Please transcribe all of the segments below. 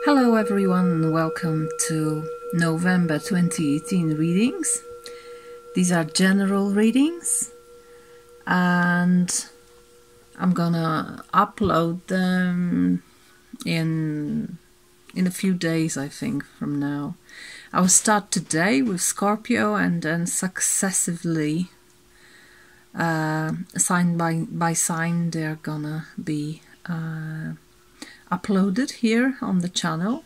Hello everyone, welcome to November 2018 readings. These are general readings and I'm gonna upload them in a few days, I think, from now. I will start today with Scorpio and then successively sign by sign they're gonna be uploaded here on the channel.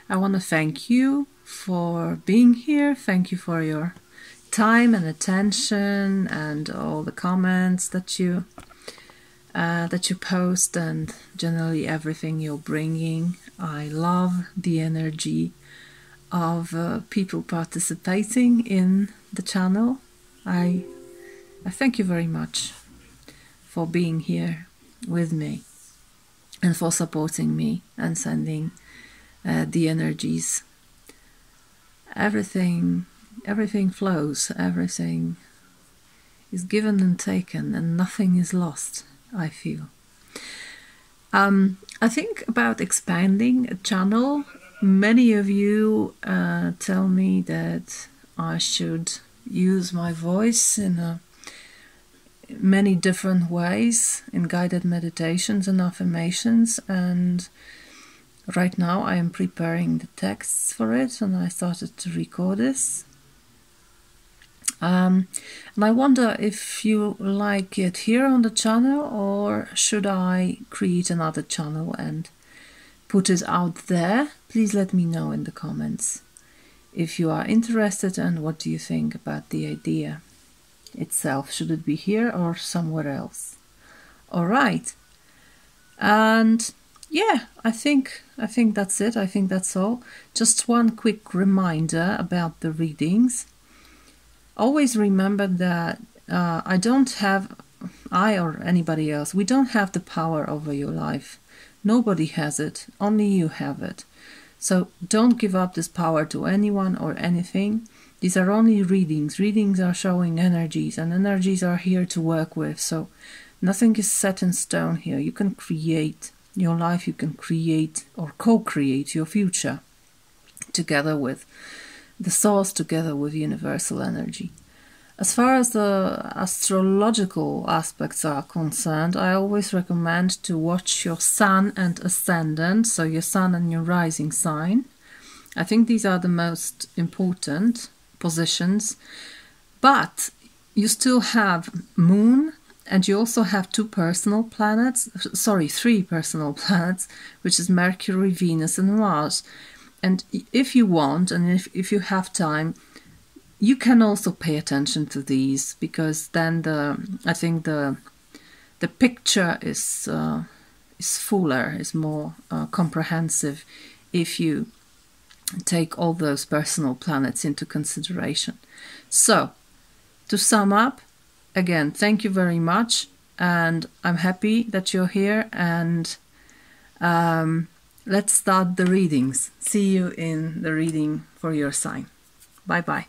I want to thank you for being here. Thank you for your time and attention and all the comments that you post and generally everything you're bringing. I love the energy of people participating in the channel. I thank you very much for being here with me and for supporting me and sending the energies. Everything flows, everything is given and taken, and nothing is lost, I feel. I think about expanding a channel. Many of you tell me that I should use my voice in many different ways, in guided meditations and affirmations, and right now I am preparing the texts for it and I started to record this. And I wonder if you like it here on the channel, or should I create another channel and put it out there? Please let me know in the comments if you are interested, and what do you think about the idea itself. Should it be here or somewhere else? All right. And yeah, I think that's it. I think that's all. Just one quick reminder about the readings. Always remember that I or anybody else, we don't have the power over your life. Nobody has it. Only you have it. So don't give up this power to anyone or anything. These are only readings. Readings are showing energies, and energies are here to work with. So nothing is set in stone here. You can create your life, you can create or co-create your future together with the source, together with universal energy. As far as the astrological aspects are concerned, I always recommend to watch your sun and ascendant, so your sun and your rising sign. I think these are the most important positions, but you still have moon, and you also have three personal planets, which is Mercury, Venus and Mars. And if you want, and if you have time, you can also pay attention to these, because then I think the picture is fuller, is more comprehensive if you take all those personal planets into consideration. So, to sum up, again, thank you very much, and I'm happy that you're here, and let's start the readings. See you in the reading for your sign. Bye-bye.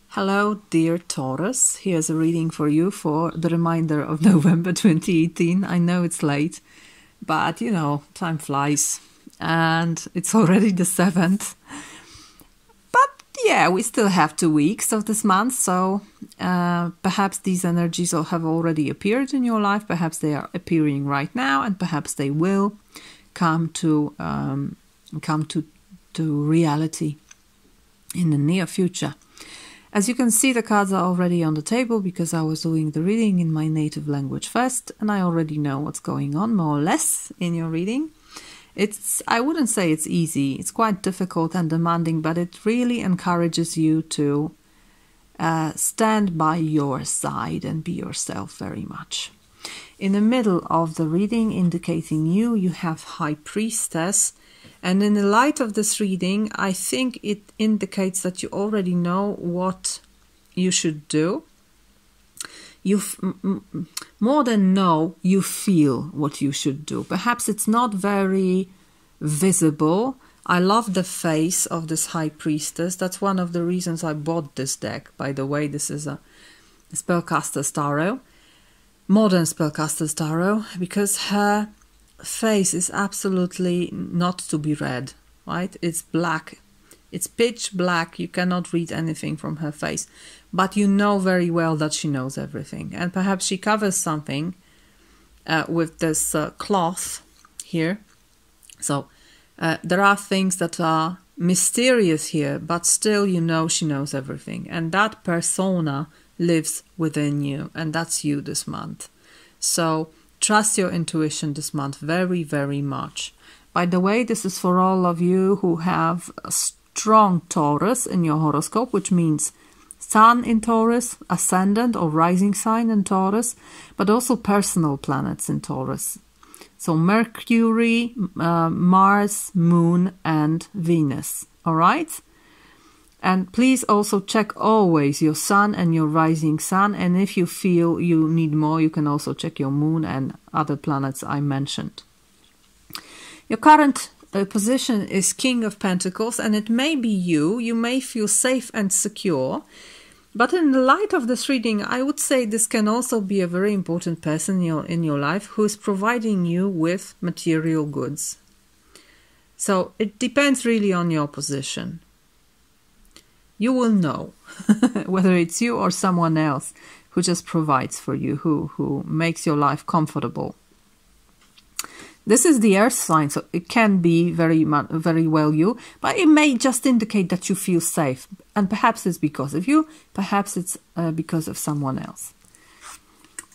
Hello, dear Taurus. Here's a reading for you for the remainder of November 2018. I know it's late, but you know, time flies. And it's already the 7th. But yeah, we still have 2 weeks of this month, so perhaps these energies have already appeared in your life, perhaps they are appearing right now, and perhaps they will come to reality in the near future. As you can see, the cards are already on the table because I was doing the reading in my native language first, and I already know what's going on, more or less, in your reading. I wouldn't say it's easy. It's quite difficult and demanding, but it really encourages you to stand by your side and be yourself very much. In the middle of the reading, indicating you have High Priestess. And in the light of this reading, I think it indicates that you already know what you should do. More than know, you feel what you should do. Perhaps it's not very visible. I love the face of this High Priestess. That's one of the reasons I bought this deck. By the way, this is a Spellcaster's Tarot, modern Spellcaster's Tarot, because her face is absolutely not to be read, right? It's black. It's pitch black. You cannot read anything from her face. But you know very well that she knows everything. And perhaps she covers something with this cloth here. So there are things that are mysterious here, but still you know she knows everything. And that persona lives within you. And that's you this month. So trust your intuition this month very, very much. By the way, this is for all of you who have a strong Taurus in your horoscope, which means Sun in Taurus, ascendant or rising sign in Taurus, but also personal planets in Taurus. So Mercury, Mars, Moon, and Venus. All right? And please also check always your Sun and your rising Sun. And if you feel you need more, you can also check your Moon and other planets I mentioned. Your current position is King of Pentacles, and it may be you. You may feel safe and secure. But in the light of this reading, I would say this can also be a very important person in your life who is providing you with material goods. So it depends really on your position. You will know whether it's you or someone else who just provides for you, who makes your life comfortable. This is the earth sign, so it can be very well you, but it may just indicate that you feel safe. And perhaps it's because of you, perhaps it's because of someone else.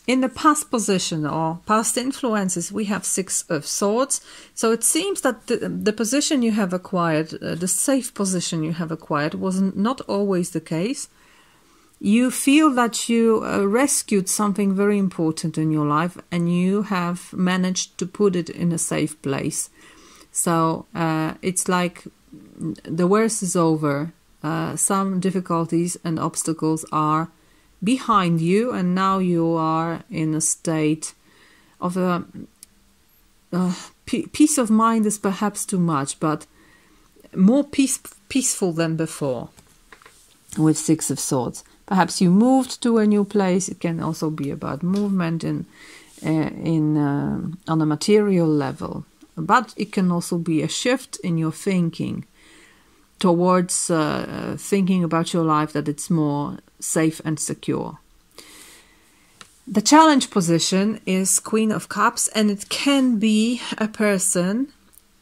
In the past position or past influences, we have Six of Swords. So it seems that the position you have acquired, the safe position you have acquired, was not always the case. You feel that you rescued something very important in your life and you have managed to put it in a safe place. So it's like the worst is over. Some difficulties and obstacles are behind you, and now you are in a state of peace of mind is perhaps too much, but more peaceful than before with Six of Swords. Perhaps you moved to a new place. It can also be about movement on a material level, but it can also be a shift in your thinking towards thinking about your life that it's more safe and secure. The challenge position is Queen of Cups, and it can be a person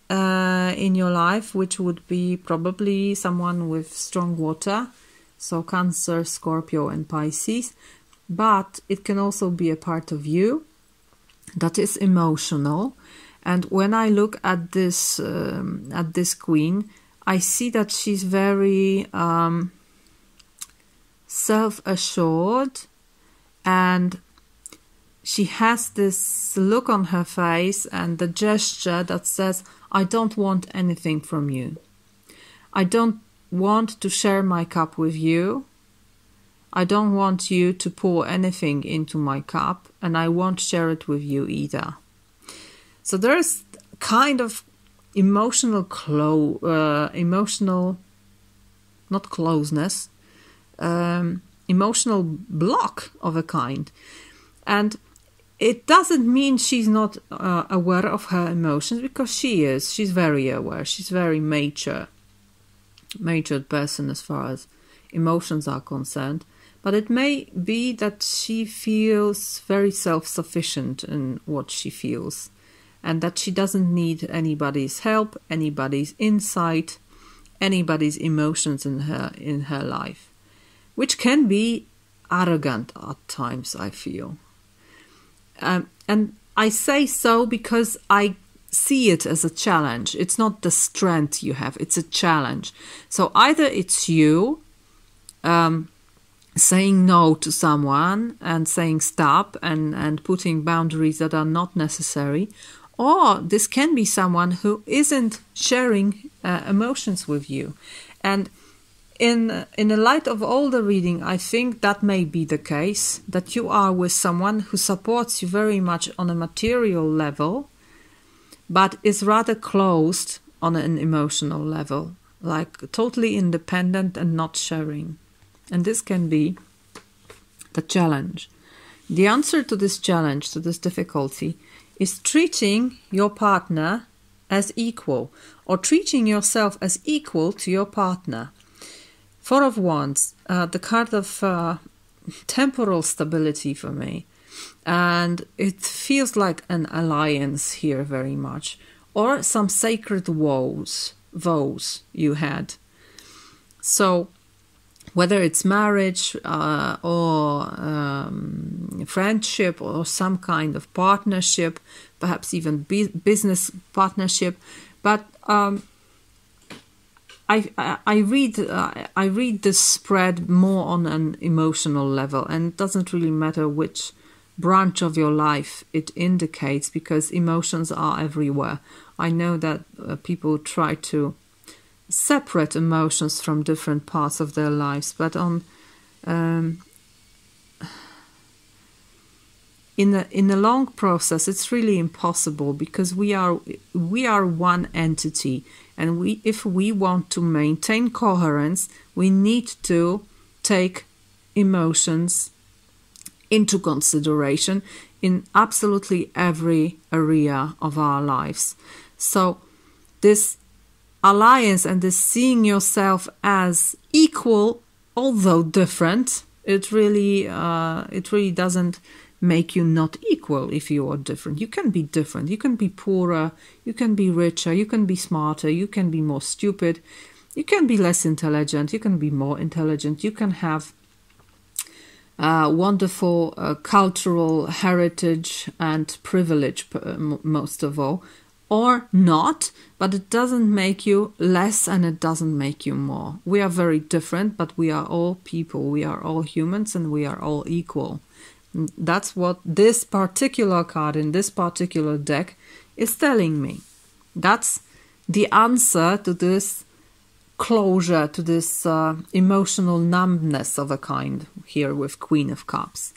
in your life, which would be probably someone with strong water, so Cancer, Scorpio, and Pisces. But it can also be a part of you that is emotional. And when I look at this queen, I see that she's very self-assured, and she has this look on her face and the gesture that says, I don't want anything from you. I don't want to share my cup with you. I don't want you to pour anything into my cup, and I won't share it with you either. So there is kind of emotional not closeness, emotional block of a kind. And it doesn't mean she's not aware of her emotions, because she is. She's very aware. She's very matured person as far as emotions are concerned. But it may be that she feels very self-sufficient in what she feels, and that she doesn't need anybody's help, anybody's insight, anybody's emotions in her life, which can be arrogant at times, I feel. And I say so because I see it as a challenge. It's not the strength you have, it's a challenge. So either it's you saying no to someone and saying stop and putting boundaries that are not necessary, or this can be someone who isn't sharing emotions with you. And in the light of all the reading, I think that may be the case, that you are with someone who supports you very much on a material level, but is rather closed on an emotional level, like totally independent and not sharing. And this can be the challenge. The answer to this challenge, to this difficulty, is treating your partner as equal, or treating yourself as equal to your partner. Four of Wands, the card of temporal stability for me. And it feels like an alliance here very much. Or some sacred vows you had. So whether it's marriage or friendship or some kind of partnership, perhaps even business partnership, but I read this spread more on an emotional level, and it doesn't really matter which branch of your life it indicates, because emotions are everywhere. I know that people try to separate emotions from different parts of their lives, but on in the long process it's really impossible, because we are one entity, and if we want to maintain coherence, we need to take emotions into consideration in absolutely every area of our lives. So this alliance and this seeing yourself as equal, although different, it really doesn't make you not equal if you are different. You can be different. You can be poorer, you can be richer, you can be smarter, you can be more stupid, you can be less intelligent, you can be more intelligent, you can have wonderful cultural heritage and privilege, most of all, or not, but it doesn't make you less and it doesn't make you more. We are very different, but we are all people, we are all humans, and we are all equal. That's what this particular card in this particular deck is telling me. That's the answer to this closure, to this emotional numbness of a kind here with Queen of Cups.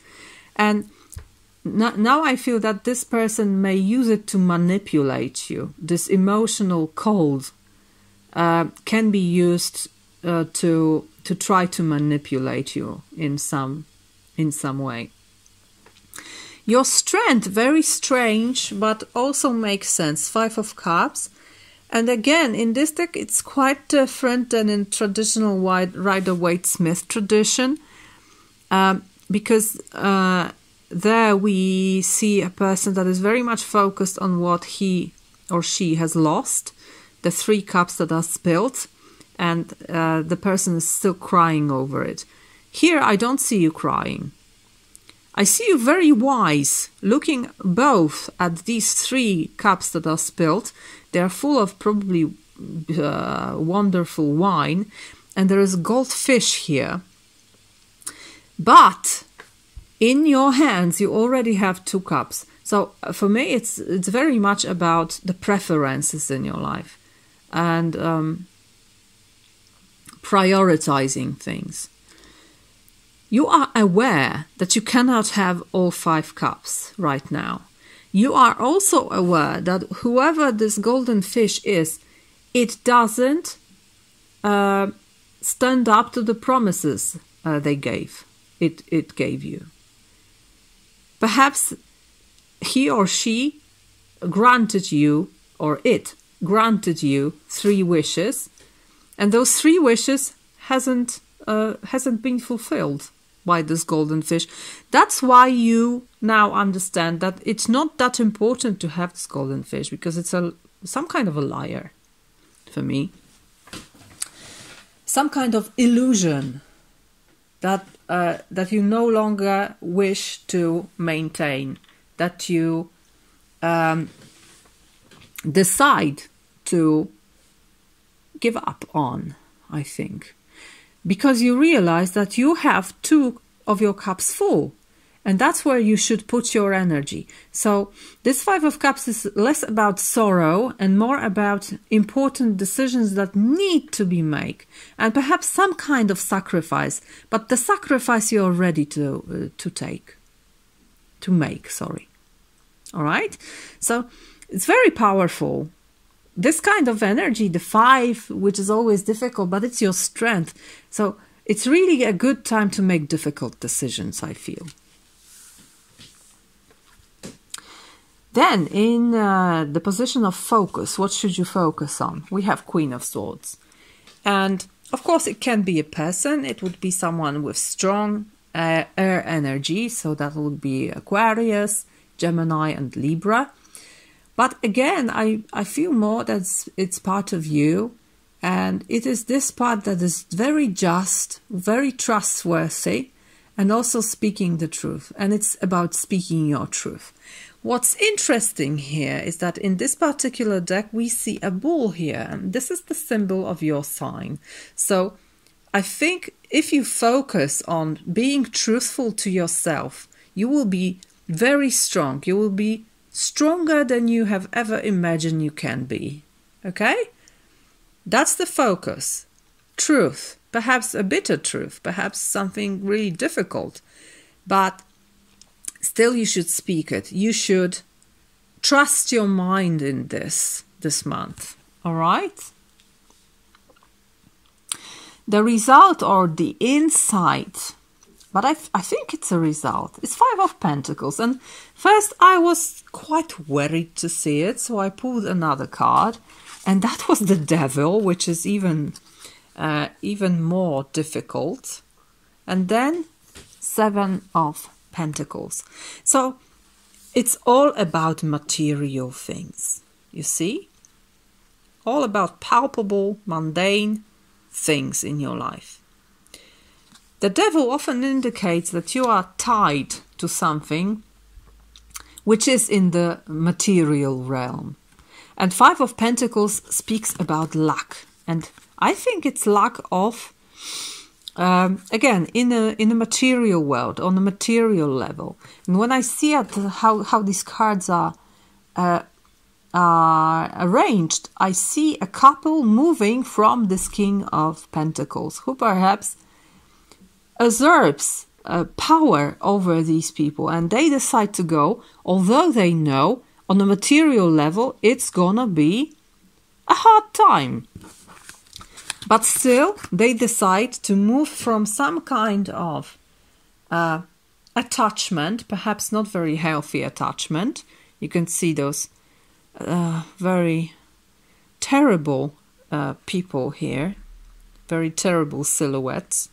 And now I feel that this person may use it to manipulate you. This emotional cold can be used to try to manipulate you in some way. Your strength, very strange, but also makes sense. 5 of Cups. And again, in this deck, it's quite different than in traditional Rider-Waite-Smith tradition, because there we see a person that is very much focused on what he or she has lost, the 3 cups that are spilled, and the person is still crying over it. Here, I don't see you crying. I see you very wise, looking both at these 3 cups that are spilled. They are full of probably wonderful wine, and there is goldfish here. But in your hands, you already have 2 cups. So for me, it's very much about the preferences in your life and prioritizing things. You are aware that you cannot have all 5 cups right now. You are also aware that whoever this golden fish is, it doesn't stand up to the promises it gave you. Perhaps he or she granted you, or it granted you 3 wishes, and those 3 wishes hasn't been fulfilled by this golden fish. That's why you now understand that it's not that important to have this golden fish, because it's some kind of a liar for me. Some kind of illusion that you no longer wish to maintain, that you decide to give up on, I think. Because you realize that you have 2 of your cups full, and that's where you should put your energy. So this 5 of Cups is less about sorrow and more about important decisions that need to be made, and perhaps some kind of sacrifice, but the sacrifice you're ready to make. All right? So it's very powerful. This kind of energy, the 5, which is always difficult, but it's your strength. So it's really a good time to make difficult decisions, I feel. Then in the position of focus, what should you focus on? We have Queen of Swords. And of course it can be a person. It would be someone with strong air energy. So that would be Aquarius, Gemini and Libra. But again, I feel more that it's part of you. And it is this part that is very just, very trustworthy, and also speaking the truth. And it's about speaking your truth. What's interesting here is that in this particular deck, we see a bull here. And this is the symbol of your sign. So I think if you focus on being truthful to yourself, you will be very strong. You will be stronger than you have ever imagined you can be. Okay? That's the focus. Truth. Perhaps a bitter truth. Perhaps something really difficult. But still you should speak it. You should trust your mind in this month. All right? The result or the insight, but I think it's a result, it's Five of Pentacles. And first I was quite worried to see it, so I pulled another card. And that was the Devil, which is even more difficult. And then Seven of Pentacles. So it's all about material things, you see? All about palpable, mundane things in your life. The Devil often indicates that you are tied to something which is in the material realm. And Five of Pentacles speaks about luck. And I think it's luck of, again, in a material world, on a material level. And when I see how these cards are arranged, I see a couple moving from this King of Pentacles, who perhaps usurps power over these people. And they decide to go, although they know on a material level, it's gonna be a hard time. But still, they decide to move from some kind of attachment, perhaps not very healthy attachment. You can see those very terrible people here, very terrible silhouettes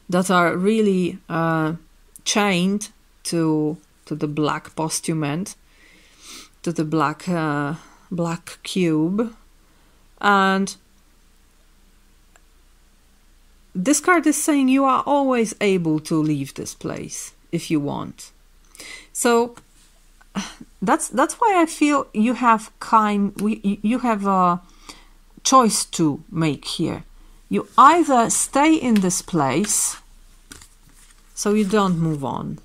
that are really chained to the black postament, to the black cube. And this card is saying you are always able to leave this place if you want. So that's why I feel you have a choice to make here. You either stay in this place so you don't move on.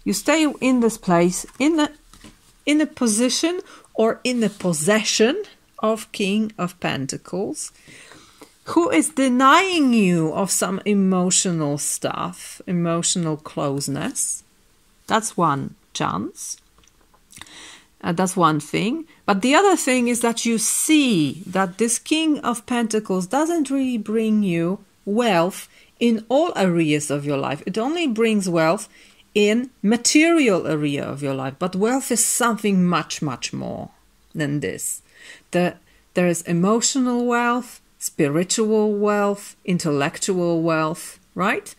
You stay in this place in a position or in a possession of King of Pentacles, who is denying you of some emotional stuff, emotional closeness. That's one chance. That's one thing. But the other thing is that you see that this King of Pentacles doesn't really bring you wealth in all areas of your life. It only brings wealth in material area of your life. But wealth is something much, much more than this. There is emotional wealth, spiritual wealth, intellectual wealth, right?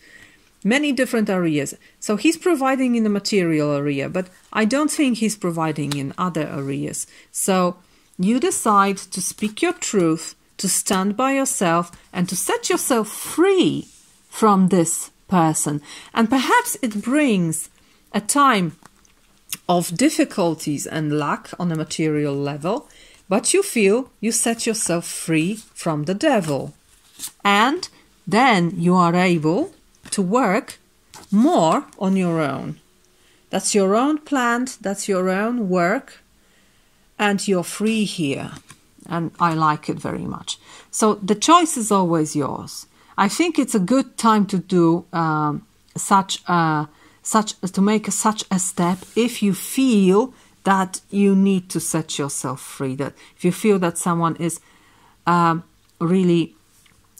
Many different areas. So he's providing in the material area, but I don't think he's providing in other areas. So you decide to speak your truth, to stand by yourself, and to set yourself free from this person. And perhaps it brings a time of difficulties and lack on a material level, but you feel you set yourself free from the Devil. And then you are able to work more on your own. That's your own plan, that's your own work, and you're free here. And I like it very much. So the choice is always yours. I think it's a good time to do to make such a step if you feel that you need to set yourself free. That if you feel that someone is really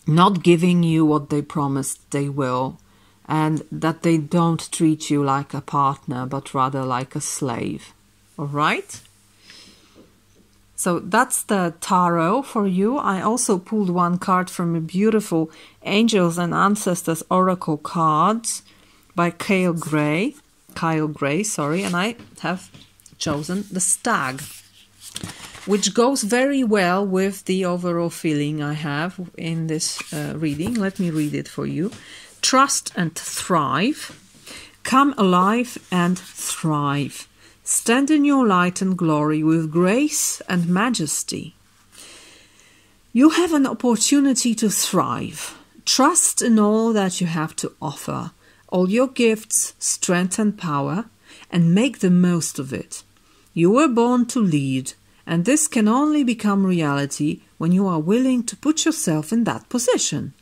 not giving you what they promised they will, and that they don't treat you like a partner, but rather like a slave. All right? So that's the tarot for you. I also pulled one card from a beautiful Angels and Ancestors Oracle cards by Kyle Gray, and I have chosen the Stag, which goes very well with the overall feeling I have in this reading. Let me read it for you. Trust and thrive. Come alive and thrive. Stand in your light and glory with grace and majesty. You have an opportunity to thrive. Trust in all that you have to offer, all your gifts, strength and power, and make the most of it. You were born to lead, and this can only become reality when you are willing to put yourself in that position.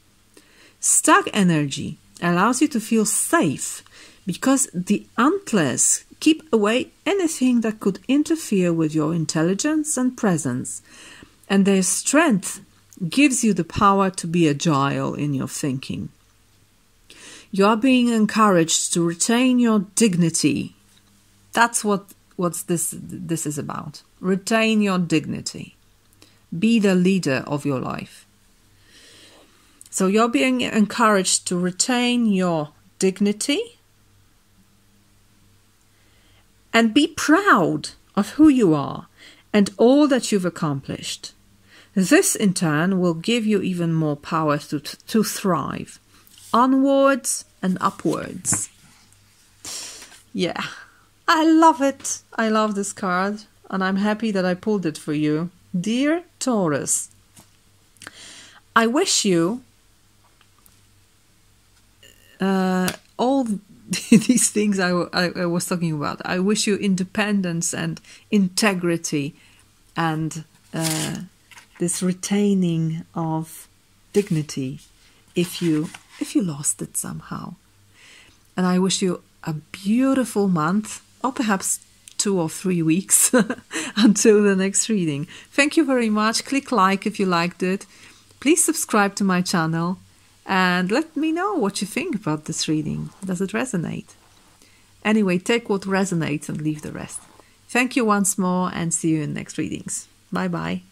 Stag energy allows you to feel safe because the antlers keep away anything that could interfere with your intelligence and presence, and their strength gives you the power to be agile in your thinking. You are being encouraged to retain your dignity. That's what this is about. Retain your dignity. Be the leader of your life. So you're being encouraged to retain your dignity and be proud of who you are and all that you've accomplished. This, in turn, will give you even more power to thrive, onwards and upwards. Yeah, I love it. I love this card, and I'm happy that I pulled it for you. Dear Taurus, I wish you all these things I was talking about. I wish you independence and integrity and this retaining of dignity if you lost it somehow. And I wish you a beautiful month, or perhaps 2 or 3 weeks until the next reading. Thank you very much. Click like if you liked it. Please subscribe to my channel and let me know what you think about this reading. Does it resonate? Anyway, take what resonates and leave the rest. Thank you once more, and see you in next readings. Bye bye.